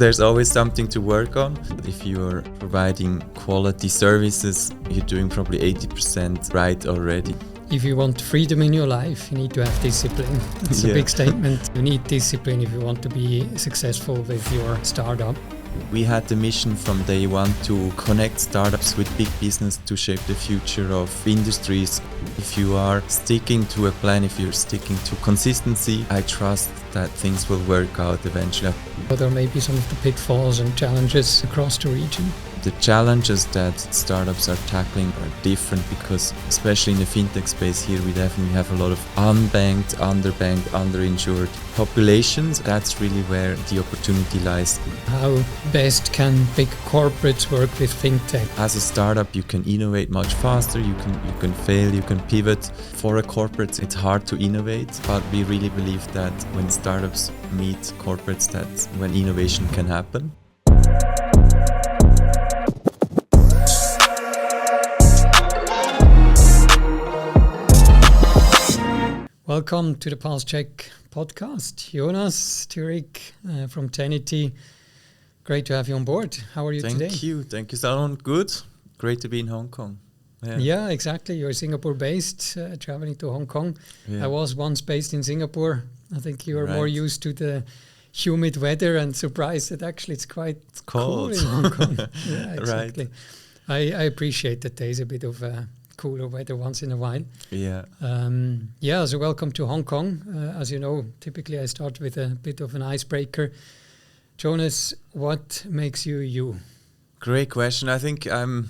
There's always something to work on. If you're providing quality services, you're doing probably 80% right already. If you want freedom in your life, you need to have discipline. It's a big statement. You need discipline if you want to be successful with your startup. We had the mission from day one to connect startups with big business to shape the future of industries. If you are sticking to a plan, if you're sticking to consistency, I trust that things will work out eventually. What are maybe some of the pitfalls and challenges across the region? The challenges that startups are tackling are different because, especially in the fintech space here, we definitely have a lot of unbanked, underbanked, underinsured populations. That's really where the opportunity lies. How best can big corporates work with fintech? As a startup, you can innovate much faster, you can fail, you can pivot. For a corporate, it's hard to innovate, but we really believe that when startups meet corporates, that's when innovation can happen. Welcome to the Pulse Check podcast. Jonas Thuerig from Tenity. Great to have you on board. How are you today? Thank you, Salomon. Good. Great to be in Hong Kong. Yeah, exactly. You're Singapore-based, traveling to Hong Kong. Yeah. I was once based in Singapore. I think you are more used to the humid weather and surprised that actually it's quite cool in Hong Kong. Yeah, exactly. Right. I appreciate that there is a bit of cooler weather once in a while. Yeah. So welcome to Hong Kong. As you know, typically I start with a bit of an icebreaker. Jonas, what makes you you? Great question. I think I'm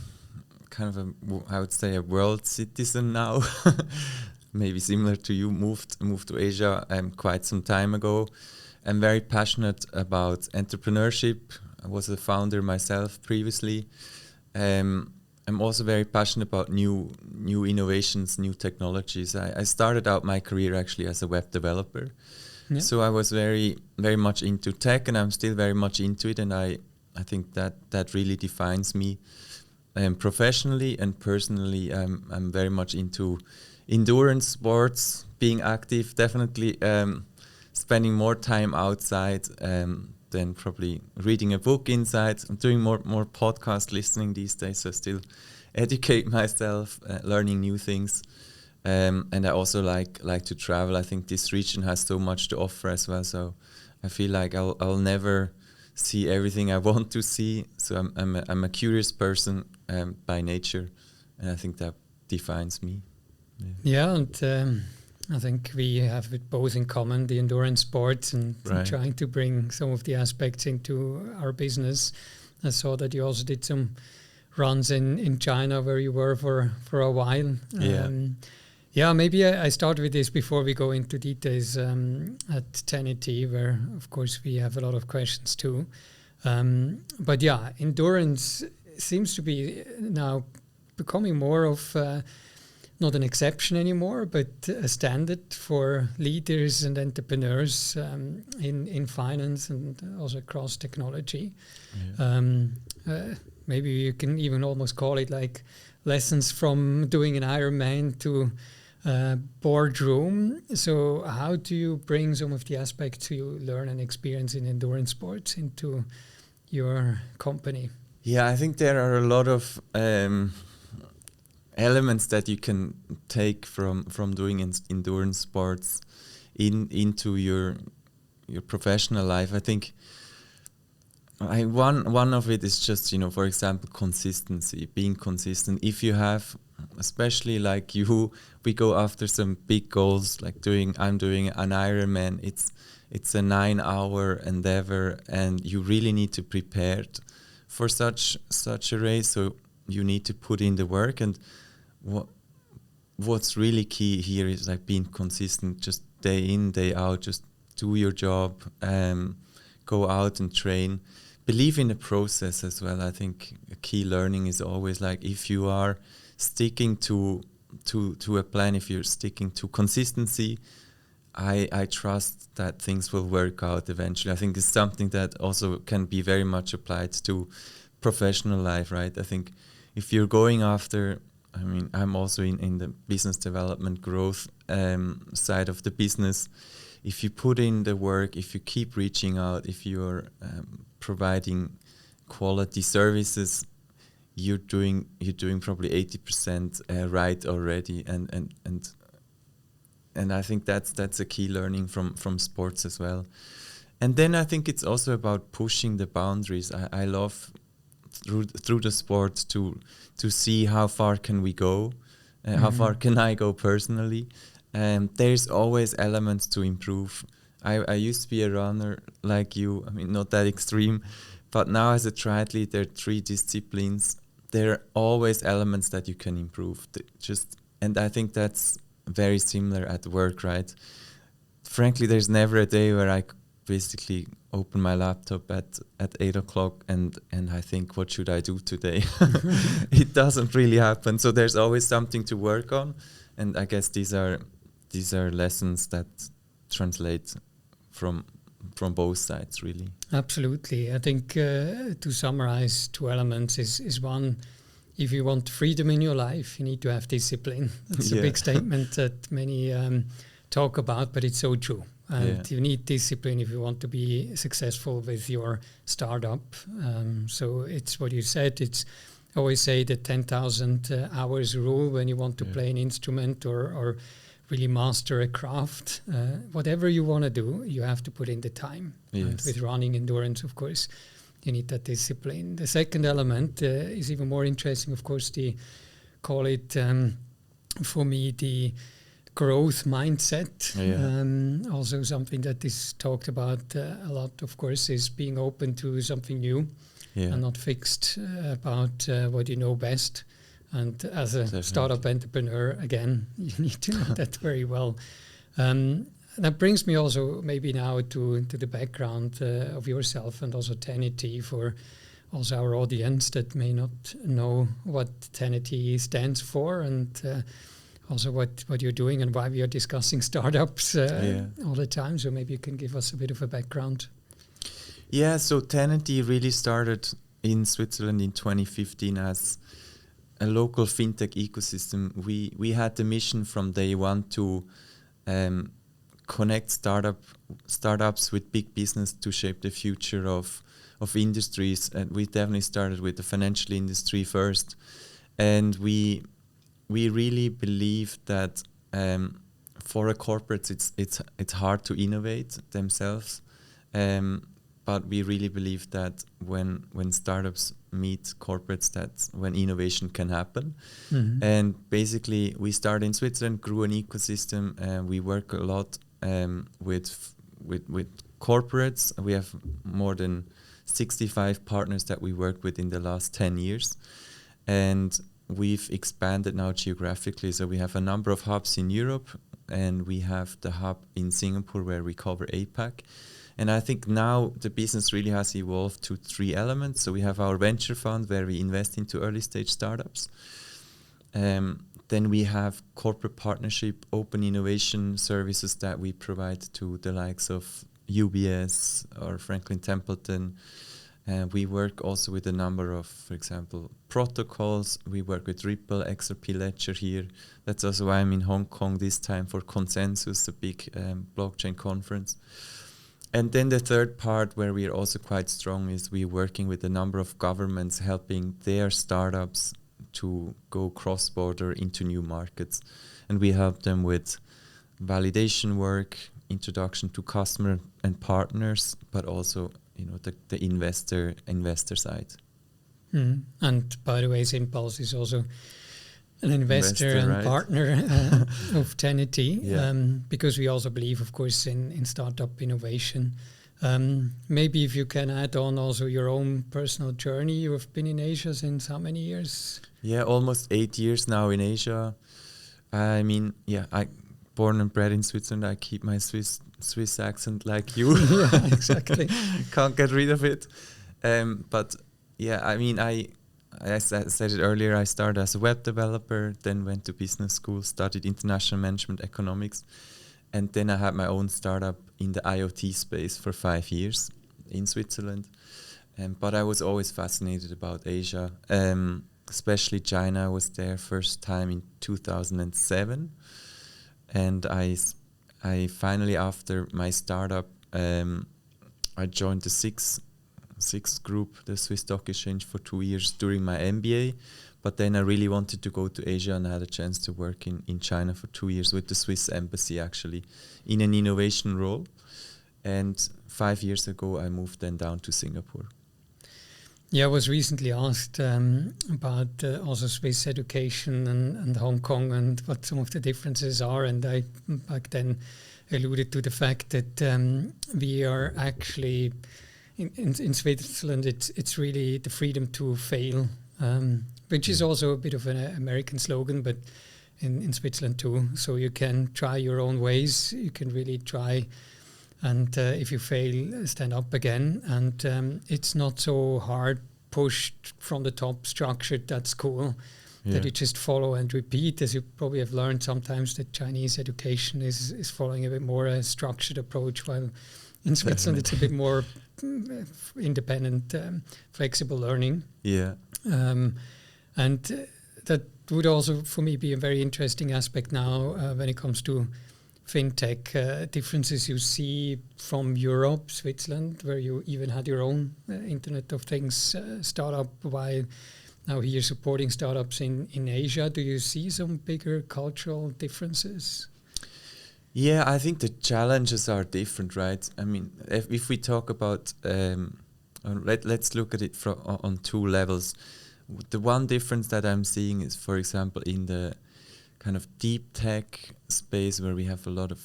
kind of a world citizen now. Maybe similar to you, moved to Asia quite some time ago. I'm very passionate about entrepreneurship. I was a founder myself previously. I'm also very passionate about new innovations, new technologies. I started out my career actually as a web developer. Yeah. So I was very, very much into tech, and I'm still very much into it. And I think that really defines me professionally and personally. I'm very much into endurance sports, being active, definitely spending more time outside than probably reading a book inside. I'm doing more podcast listening these days, so I still educate myself, learning new things. And I also like to travel. I think this region has so much to offer as well. So I feel like I'll never see everything I want to see. So I'm a curious person by nature, and I think that defines me. Yeah, and I think we have it both in common, the endurance sports and trying to bring some of the aspects into our business. I saw that you also did some runs in China where you were for a while. Maybe I start with this before we go into details at Tenity, where of course we have a lot of questions too. Endurance seems to be now becoming more of not an exception anymore, but a standard for leaders and entrepreneurs in finance and also across technology. Yeah. Maybe you can even almost call it like lessons from doing an Ironman to boardroom. So how do you bring some of the aspects you learn and experience in endurance sports into your company? Yeah, I think there are a lot of elements that you can take from doing endurance sports into your professional life. I think one of it is just, for example, consistency, being consistent. If you have, especially like you, we go after some big goals, like I'm doing an Ironman. It's a 9-hour endeavor, and you really need to prepare for such a race. So you need to put in the work, and what's really key here is like being consistent, just day in, day out, just do your job, go out and train. Believe in the process as well. I think a key learning is always like if you are sticking to a plan, if you're sticking to consistency, I trust that things will work out eventually. I think it's something that also can be very much applied to professional life, right? I think if you're going after, I'm also in the business development growth side of the business. If you put in the work, if you keep reaching out, if you're providing quality services, you're doing probably 80% right already, and I think that's a key learning from sports as well. And then I think it's also about pushing the boundaries. I love through the sport to see how far can we go, how far can I go personally. There's always elements to improve. I used to be a runner like you, I mean, not that extreme, but now as a triathlete, there are 3 disciplines. There are always elements that you can improve. And I think that's very similar at work, right? Frankly, there's never a day where I basically open my laptop at 8 o'clock and I think, what should I do today? It doesn't really happen. So there's always something to work on. And I guess these are lessons that translate from both sides, really. Absolutely. I think to summarize 2 elements is one, if you want freedom in your life, you need to have discipline. That's a big statement that many talk about, but it's so true. And you need discipline if you want to be successful with your startup. So it's what you said. It's always say the 10,000 hours rule when you want to play an instrument or really master a craft. Whatever you want to do, you have to put in the time. Yes. And with running endurance, of course, you need that discipline. The second element is even more interesting, of course, call it, for me, the growth mindset. Also something that is talked about a lot, of course, is being open to something new and not fixed about what you know best. And as a startup entrepreneur, again, you need to know that very well. That brings me also maybe now to the background of yourself and also Tenity, for also our audience that may not know what Tenity stands for, and also what you're doing and why we are discussing startups all the time. So maybe you can give us a bit of a background. Yeah, so Tenity really started in Switzerland in 2015 as a local fintech ecosystem. We had the mission from day one to connect startups with big business to shape the future of industries. And we definitely started with the financial industry first. And we really believe that for a corporate, it's hard to innovate themselves. But we really believe that when startups meet corporates, that's when innovation can happen. Mm-hmm. And basically, we started in Switzerland, grew an ecosystem, and we work a lot with corporates. We have more than 65 partners that we worked with in the last 10 years. And we've expanded now geographically. So we have a number of hubs in Europe, and we have the hub in Singapore where we cover APAC. And I think now the business really has evolved to 3 elements. So we have our venture fund where we invest into early stage startups. Then we have corporate partnership, open innovation services that we provide to the likes of UBS or Franklin Templeton. We work also with a number of, for example, protocols. We work with Ripple, XRP Ledger here. That's also why I'm in Hong Kong this time for Consensus, a big blockchain conference. And then the third part where we are also quite strong is we're working with a number of governments helping their startups to go cross-border into new markets. And we help them with validation work, introduction to customer and partners, but also the investor side. Mm. And by the way, Synpulse is also an investor and right? Partner of Tenity, because we also believe, of course, in startup innovation. Maybe if you can add on also your own personal journey. You have been in Asia since how many years? Yeah, almost 8 years now in Asia. I mean, I born and bred in Switzerland. I keep my Swiss accent like you. Yeah, exactly. Can't get rid of it. But yeah, I mean, as I said it earlier, I started as a web developer, then went to business school, studied international management economics, and then I had my own startup in the IoT space for 5 years in Switzerland. But I was always fascinated about Asia, especially China. I was there first time in 2007, and I finally, after my startup, I joined the 6 SIX Group, the Swiss Stock Exchange, for 2 years during my MBA. But then I really wanted to go to Asia, and I had a chance to work in China for 2 years with the Swiss embassy, actually, in an innovation role. And 5 years ago, I moved then down to Singapore. Yeah, I was recently asked about also Swiss education and Hong Kong and what some of the differences are. And I back then alluded to the fact that we are actually, in Switzerland, it's really the freedom to fail, which is also a bit of an American slogan, but in Switzerland too. So you can try your own ways, you can really try. And if you fail, stand up again. And it's not so hard pushed from the top, structured, that school, that you just follow and repeat. As you probably have learned sometimes, that Chinese education is following a bit more a structured approach, while in Switzerland it's a bit more independent, flexible learning. Yeah. And that would also, for me, be a very interesting aspect now when it comes to Fintech, differences you see from Europe, Switzerland, where you even had your own Internet of Things startup, while now here supporting startups in Asia. Do you see some bigger cultural differences? Yeah, I think the challenges are different, right? I mean, if we talk about, let's look at it on two levels. The one difference that I'm seeing is, for example, in the kind of deep tech space, where we have a lot of,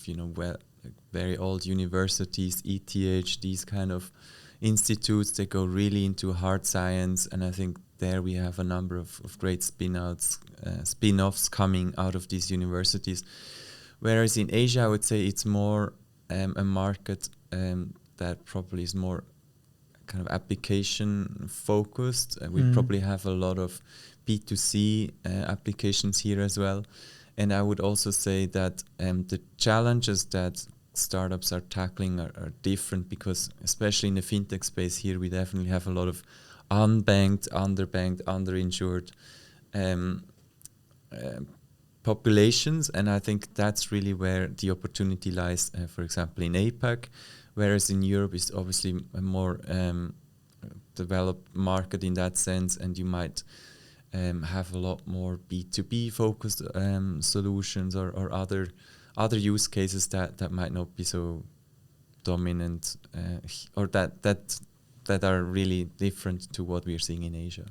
very old universities, ETH, these kind of institutes that go really into hard science. And I think there we have a number of great spin-offs coming out of these universities. Whereas in Asia, I would say it's more a market that probably is more kind of application focused. We probably have a lot of B2C applications here as well. And I would also say that the challenges that startups are tackling are different, because especially in the fintech space here, we definitely have a lot of unbanked, underbanked, underinsured populations. And I think that's really where the opportunity lies, for example, in APAC, whereas in Europe it's obviously a more developed market in that sense, and you might have a lot more B2B focused solutions or other use cases that might not be so dominant or that are really different to what we're seeing in Asia.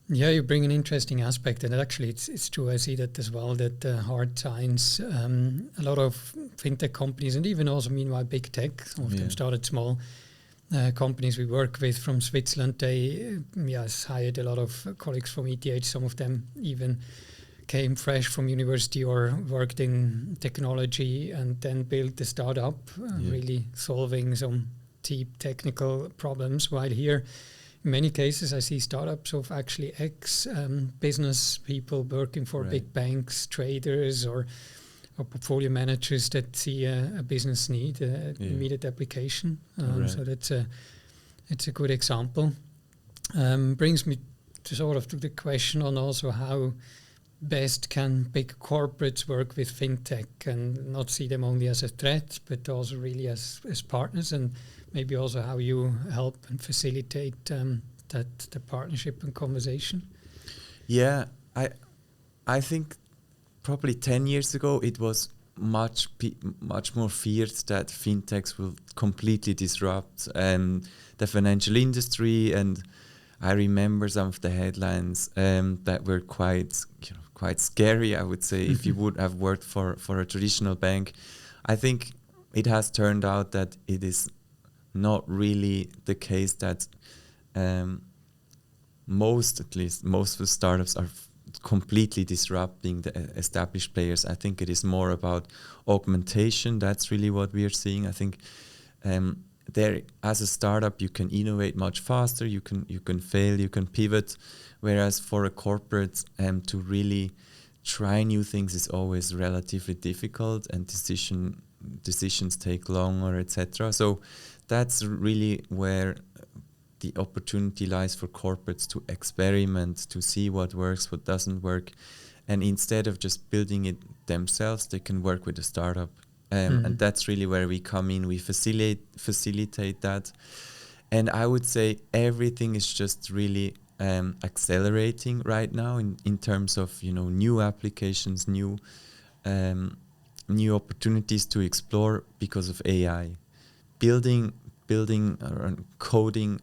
Yeah, you bring an interesting aspect, and actually it's true. I see that as well, that hard science, a lot of fintech companies, and even also meanwhile big tech, some of them started small. Companies we work with from Switzerland, they hired a lot of colleagues from ETH. Some of them even came fresh from university or worked in technology and then built a startup, really solving some deep technical problems. While here, in many cases, I see startups of actually business people working for big banks, traders, or portfolio managers that see a business need, immediate application. So it's a good example. Brings me to sort of to the question on also how best can big corporates work with fintech and not see them only as a threat, but also really as partners, and maybe also how you help and facilitate the partnership and conversation. Yeah, I think probably 10 years ago, it was much more feared that fintechs will completely disrupt the financial industry. And I remember some of the headlines that were quite scary, I would say, if you would have worked for a traditional bank. I think it has turned out that it is not really the case that most of the startups are completely disrupting the established players. I think it is more about augmentation. That's really what we are seeing. I think there, as a startup, you can innovate much faster. You can fail. You can pivot. Whereas for a corporate, to really try new things is always relatively difficult, and decisions take longer, etc. So that's really where the opportunity lies for corporates to experiment, to see what works, what doesn't work. And instead of just building it themselves, they can work with a startup. And that's really where we come in. We facilitate that. And I would say everything is just really accelerating right now in terms of, you know, new applications, new opportunities to explore because of AI. Building or coding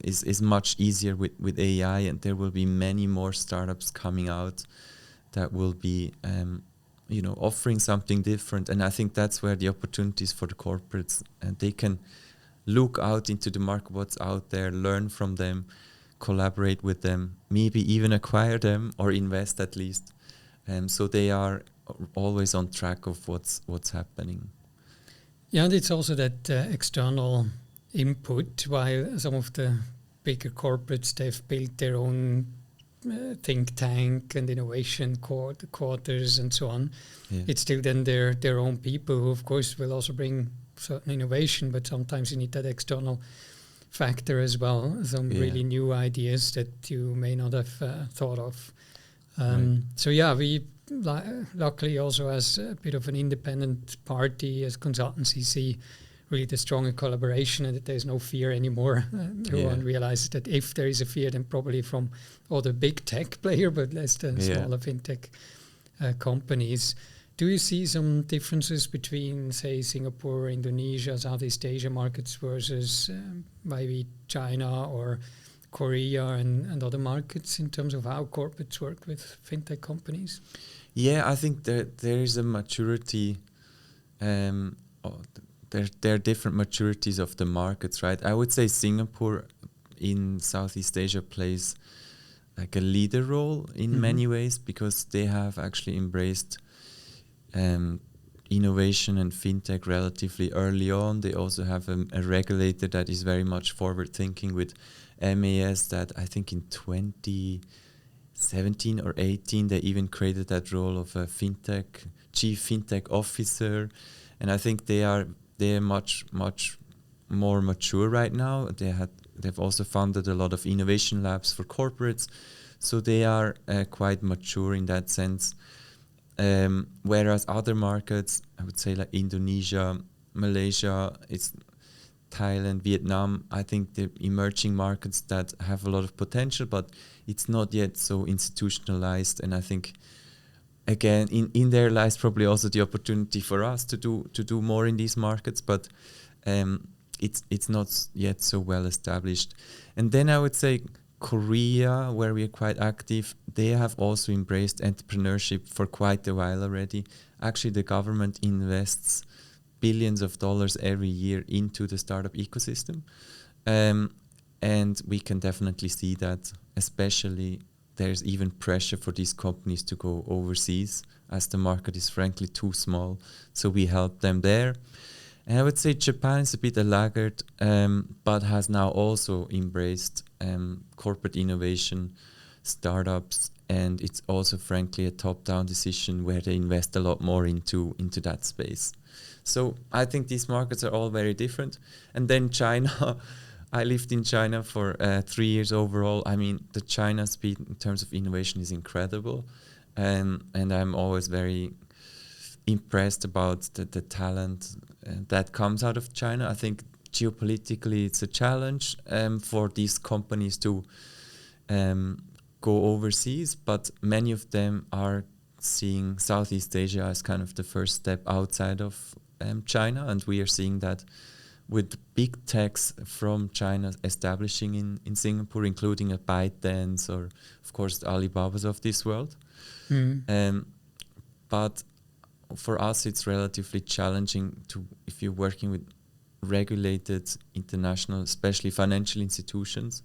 is much easier with AI, and there will be many more startups coming out that will be you know, offering something different. And I think that's where the opportunities for the corporates, and they can look out into the market, what's out there, learn from them, collaborate with them, maybe even acquire them or invest at least. So they are always on track of what's happening. Yeah, and it's also that external input, while some of the bigger corporates, they've built their own think tank and innovation quarters and so on. Yeah. It's still then their own people who, of course, will also bring certain innovation, but sometimes you need that external factor as well, some really new ideas that you may not have thought of. Right. So yeah, we luckily also as a bit of an independent party, as consultancy, see really the stronger collaboration and that there's no fear anymore. Everyone realizes that if there is a fear, then probably from all the big tech player, but less the smaller fintech companies. Do you see some differences between, say, Singapore, Indonesia, Southeast Asia markets versus maybe China or Korea and other markets in terms of how corporates work with fintech companies? Yeah, I think there is a maturity. There are different maturities of the markets, right? I would say Singapore in Southeast Asia plays like a leader role in many ways, because they have actually embraced innovation and fintech relatively early on. They also have a regulator that is very much forward thinking with MAS, that I think in 2017 or 18 they even created that role of a chief fintech officer, and I think they're much more mature right now. They've also funded a lot of innovation labs for corporates, so they are quite mature in that sense. Whereas other markets, I would say like Indonesia, Malaysia, it's Thailand, Vietnam, I think they're emerging markets that have a lot of potential, but it's not yet so institutionalized. And I think, again, in there lies probably also the opportunity for us to do more in these markets, but it's not yet so well established. And then I would say Korea, where we are quite active, they have also embraced entrepreneurship for quite a while already. Actually, the government invests billions of dollars every year into the startup ecosystem. And we can definitely see that, especially there's even pressure for these companies to go overseas, as the market is frankly too small. So we help them there. And I would say Japan is a bit a laggard, but has now also embraced corporate innovation, startups, and it's also frankly a top-down decision where they invest a lot more into that space. So I think these markets are all very different. And then China, I lived in China for 3 years overall. I mean, the China speed in terms of innovation is incredible. And I'm always very impressed about the talent that comes out of China. I think geopolitically it's a challenge for these companies to go overseas, but many of them are seeing Southeast Asia as kind of the first step outside of China, and we are seeing that with big techs from China establishing in Singapore, including a ByteDance or, of course, the Alibabas of this world. But for us, it's relatively challenging if you're working with regulated international, especially financial institutions,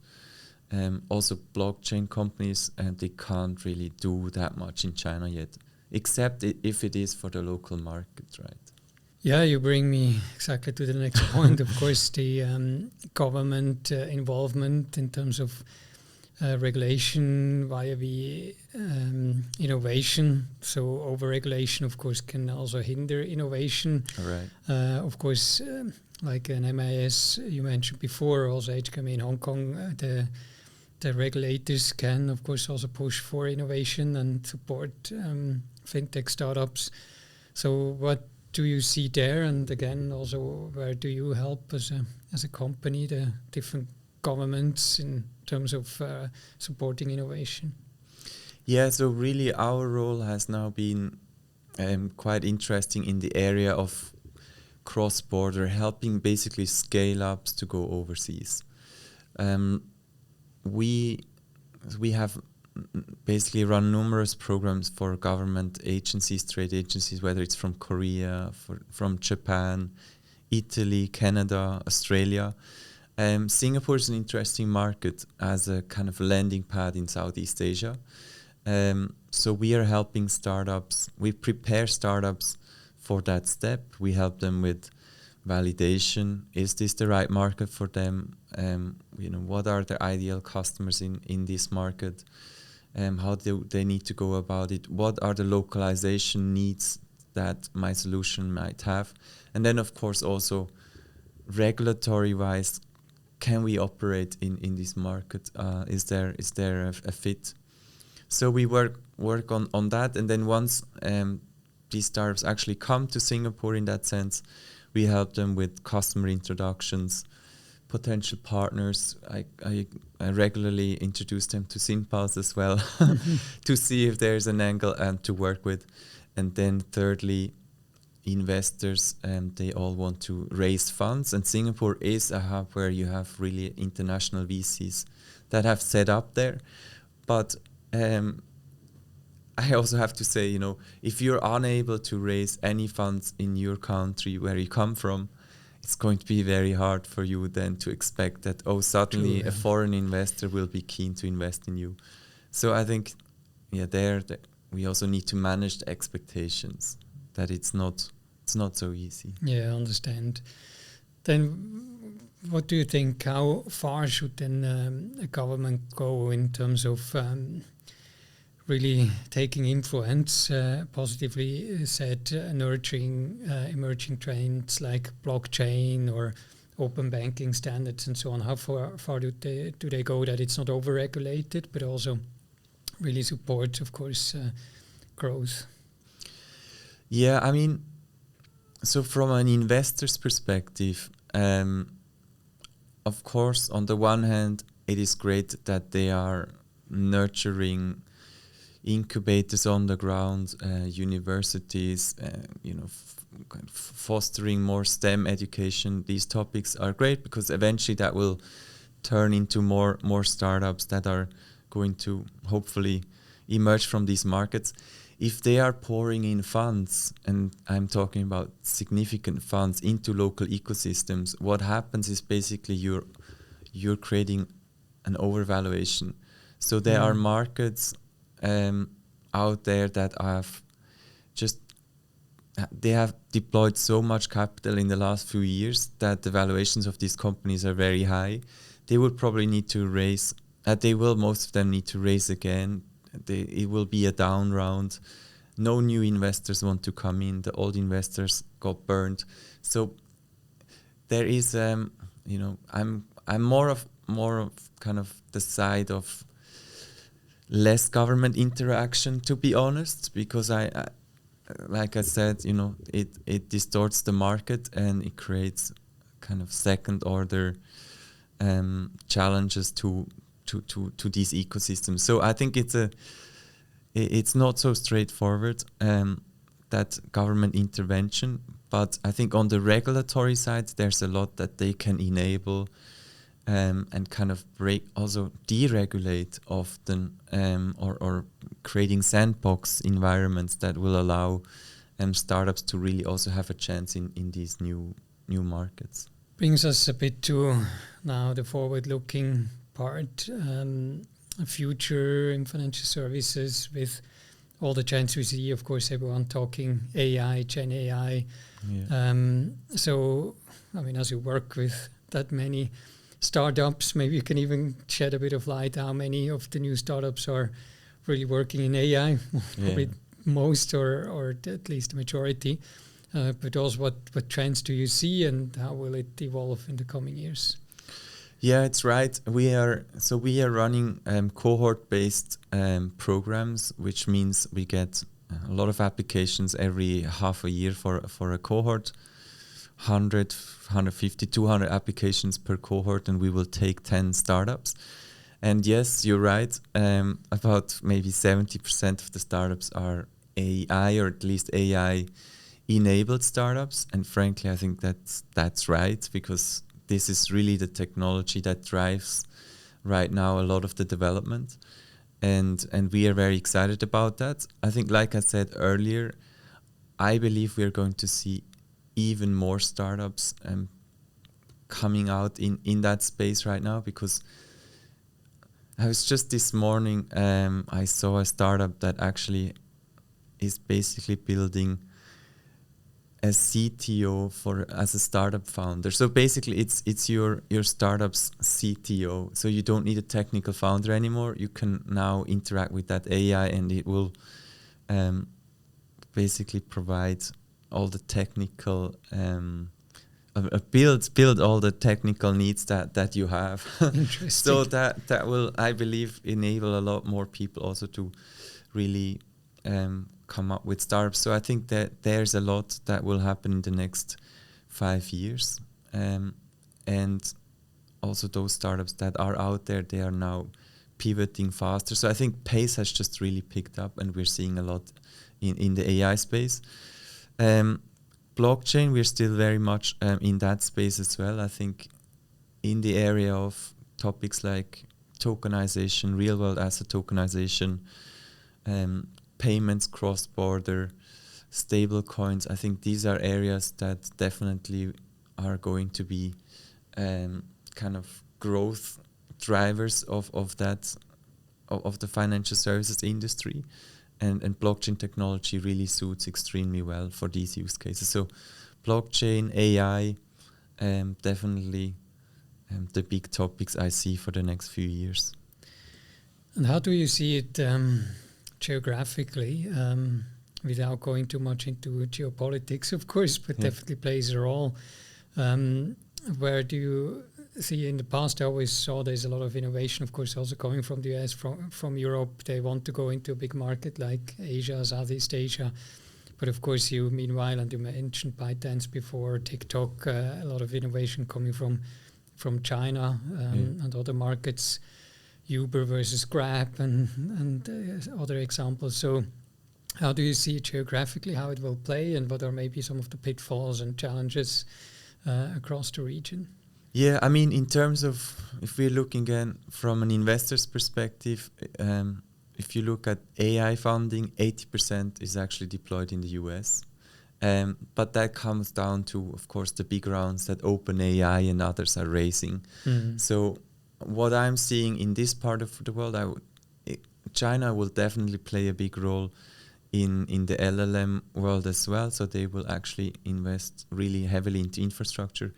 also blockchain companies, and they can't really do that much in China yet, except if it is for the local market, right? Yeah, you bring me exactly to the next point. Of course, the government involvement in terms of regulation via the innovation. So over-regulation, of course, can also hinder innovation. All right. Of course, like an MIS you mentioned before, also HKMA in Hong Kong, the regulators can, of course, also push for innovation and support fintech startups. So what do you see there? And again, also, where do you help as as a company, the different governments in terms of supporting innovation? Yeah, so really our role has now been quite interesting in the area of cross-border, helping basically scale-ups to go overseas. We have basically run numerous programs for government agencies, trade agencies, whether it's from Korea, from Japan, Italy, Canada, Australia. Singapore is an interesting market as a kind of landing pad in Southeast Asia. So we are helping startups. We prepare startups for that step. We help them with validation. Is this the right market for them? What are the ideal customers in this market? How do they need to go about it? What are the localization needs that my solution might have? And then, of course, also regulatory-wise, can we operate in this market? Is there a fit? So we work on that, and then once these startups actually come to Singapore in that sense, we help them with customer introductions, potential partners. I regularly introduce them to Synpulse as well to see if there's an angle to work with. And then thirdly, investors, they all want to raise funds, and Singapore is a hub where you have really international VCs that have set up there. But I also have to say, if you're unable to raise any funds in your country where you come from, it's going to be very hard for you then to expect that, suddenly a foreign investor will be keen to invest in you. So I think, we also need to manage the expectations that it's not so easy. Yeah, I understand. Then what do you think? How far should then a government go in terms of really taking influence, positively said, nurturing emerging trends like blockchain or open banking standards and so on? How far do they go that it's not over-regulated, but also really supports, of course, growth? Yeah, I mean, so from an investor's perspective, of course, on the one hand, it is great that they are nurturing incubators on the ground, universities, fostering more STEM education. These topics are great because eventually that will turn into more startups that are going to hopefully emerge from these markets. If they are pouring in funds, and I'm talking about significant funds into local ecosystems, what happens is basically you're creating an overvaluation. So there are markets out there that they have deployed so much capital in the last few years that the valuations of these companies are very high. They will probably need to raise, most of them need to raise again. It will be a down round. No new investors want to come in. The old investors got burned. So there is, I'm more of kind of the side of less government interaction, to be honest, because I like I said, it distorts the market and it creates kind of second order challenges to these ecosystems. So I think it's not so straightforward, that government intervention, but I think on the regulatory side there's a lot that they can enable and kind of deregulate often, or creating sandbox environments that will allow startups to really also have a chance in these new markets. Brings us a bit to now the forward-looking part, a future in financial services with all the trends we see. Of course, everyone talking AI, Gen AI. Yeah. So, I mean, as you work with that many startups, maybe you can even shed a bit of light how many of the new startups are really working in AI, probably most or at least the majority. But also what trends do you see and how will it evolve in the coming years? Yeah, it's right. We are running cohort-based programs, which means we get a lot of applications every half a year for a cohort, 100, 150, 200 applications per cohort, and we will take 10 startups. And yes, you're right. About maybe 70% of the startups are AI, or at least AI-enabled startups. And frankly, I think that's right, because this is really the technology that drives right now a lot of the development. And we are very excited about that. I think, like I said earlier, I believe we are going to see even more startups coming out in that space right now, because I was just this morning, I saw a startup that actually is basically building a CTO as a startup founder. So basically it's your startup's CTO. So you don't need a technical founder anymore. You can now interact with that AI, and it will basically provide all the technical build all the technical needs that you have. Interesting. So that will, I believe, enable a lot more people also to really come up with startups. So I think that there's a lot that will happen in the next 5 years, and also those startups that are out there, they are now pivoting faster. So I think pace has just really picked up, and we're seeing a lot in the AI space. Blockchain, we're still very much in that space as well. I think in the area of topics like tokenization, real-world asset tokenization, payments cross-border, stable coins, I think these are areas that definitely are going to be kind of growth drivers of the financial services industry. And blockchain technology really suits extremely well for these use cases. So blockchain, AI, definitely the big topics I see for the next few years. And how do you see it geographically, without going too much into geopolitics, of course, but definitely plays a role. Where do you see, in the past I always saw there's a lot of innovation, of course, also coming from the US, from Europe. They want to go into a big market like Asia, Southeast Asia. But of course, meanwhile, and you mentioned ByteDance before, TikTok, a lot of innovation coming from China and other markets, Uber versus Grab and other examples. So how do you see geographically how it will play, and what are maybe some of the pitfalls and challenges across the region? Yeah, I mean, in terms of, if we're looking again from an investor's perspective, if you look at AI funding, 80% is actually deployed in the US. But that comes down to, of course, the big rounds that OpenAI and others are raising. Mm-hmm. So what I'm seeing in this part of the world, China will definitely play a big role in the LLM world as well. So they will actually invest really heavily into infrastructure.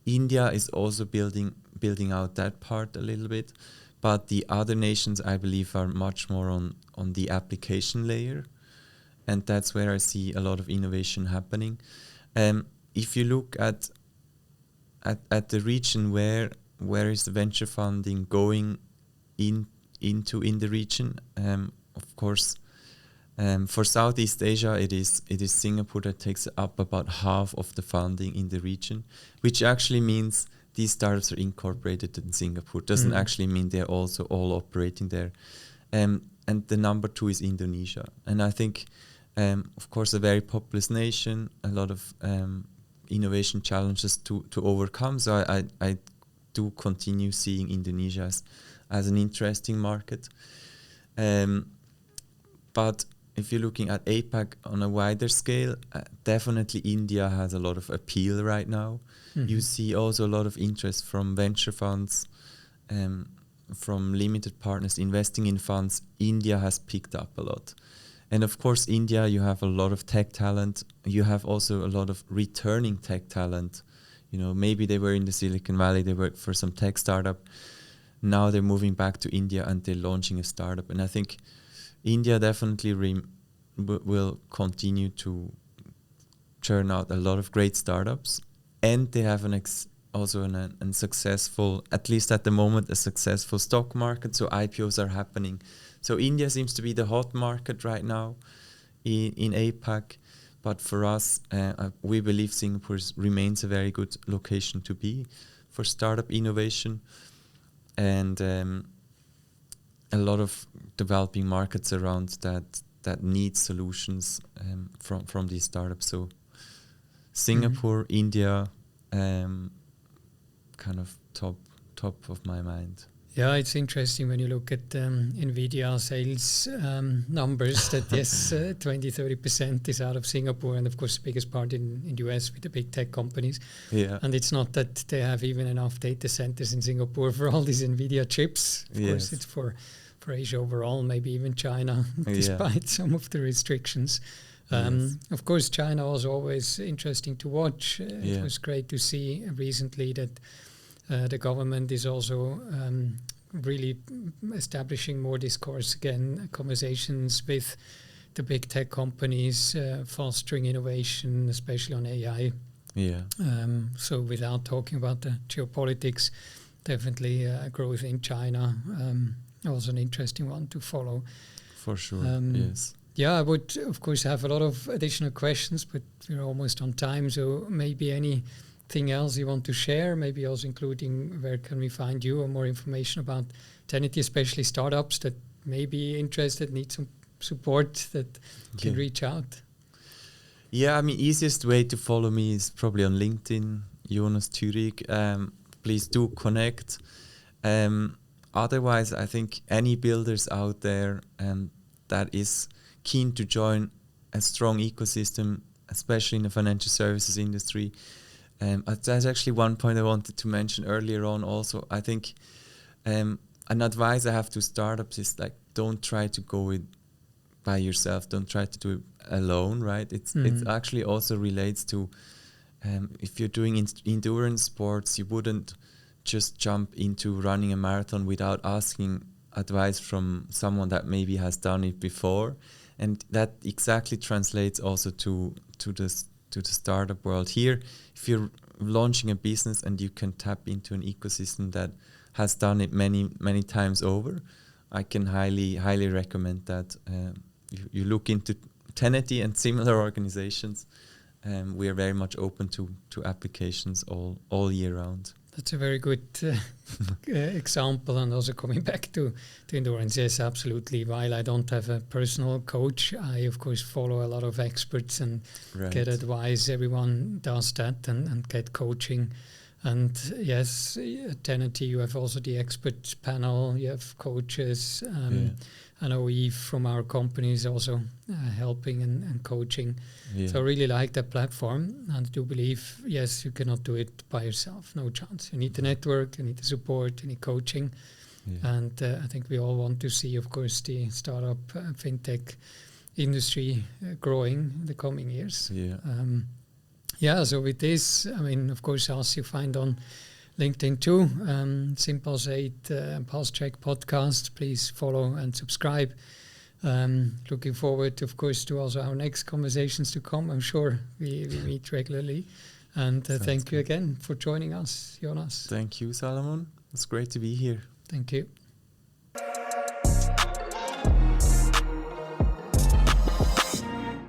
India is also building out that part a little bit, but the other nations, I believe, are much more on the application layer, and that's where I see a lot of innovation happening. If you look at the region, where is the venture funding going into in the region? Of course, for Southeast Asia, it is Singapore that takes up about half of the funding in the region, which actually means these startups are incorporated in Singapore. Doesn't actually mean they're also all operating there. And the number 2 is Indonesia. And I think, of course, a very populous nation, a lot of innovation challenges to overcome. So I do continue seeing Indonesia as an interesting market. But if you're looking at APAC on a wider scale, definitely India has a lot of appeal right now. Mm-hmm. You see also a lot of interest from venture funds, from limited partners investing in funds. India has picked up a lot. And of course, India, you have a lot of tech talent. You have also a lot of returning tech talent. You know, maybe they were in the Silicon Valley, they worked for some tech startup. Now they're moving back to India and they're launching a startup. And I think India definitely will continue to churn out a lot of great startups, and they have also a successful, at least at the moment, a successful stock market. So IPOs are happening. So India seems to be the hot market right now in APAC. But for us, we believe Singapore remains a very good location to be for startup innovation, and a lot of developing markets around that need solutions from these startups. So Singapore, India, kind of top of my mind. Yeah, it's interesting when you look at NVIDIA sales numbers that yes, 20-30% is out of Singapore, and of course the biggest part in US with the big tech companies. Yeah. And it's not that they have even enough data centers in Singapore for all these NVIDIA chips. Of course, it's for Asia overall, maybe even China, despite some of the restrictions. Of course, China was always interesting to watch. It was great to see recently that the government is also really establishing more discourse again, conversations with the big tech companies, fostering innovation, especially on AI. Yeah. So without talking about the geopolitics, definitely growth in China, also an interesting one to follow. For sure, yes. Yeah, I would, of course, have a lot of additional questions, but we're almost on time, so maybe anything else you want to share, maybe also including where can we find you or more information about Tenity, especially startups that may be interested, need some support, that can reach out. Yeah, I mean, easiest way to follow me is probably on LinkedIn, Jonas Thuerig. Please do connect. Otherwise, I think any builders out there that is keen to join a strong ecosystem, especially in the financial services industry. That's actually one point I wanted to mention earlier on also. I think an advice I have to startups is like, don't try to go it by yourself. Don't try to do it alone, right? It actually also relates to if you're doing endurance sports, you wouldn't just jump into running a marathon without asking advice from someone that maybe has done it before. And that exactly translates also to the startup world. Here, if you're launching a business and you can tap into an ecosystem that has done it many times over, I can highly recommend that you look into Tenity and similar organizations. We are very much open to applications all year round. That's a very good example, and also coming back to endurance. Yes, absolutely. While I don't have a personal coach, I of course follow a lot of experts and get advice. Everyone does that and get coaching. And yes, at Tenity you have also the expert panel, you have coaches. I know Eve from our company is also helping and coaching. So I really like that platform, and I do believe, yes, you cannot do it by yourself, no chance. You need the network, you need the support, you need coaching. And I think we all want to see, of course, the startup fintech industry growing in the coming years. So with this, I mean, of course, us you find on LinkedIn too, Synpulse 8 and Pulse Check podcast. Please follow and subscribe. Looking forward, of course, to also our next conversations to come. I'm sure we meet regularly. And thank you again for joining us, Jonas. Thank you, Salomon. It's great to be here. Thank you.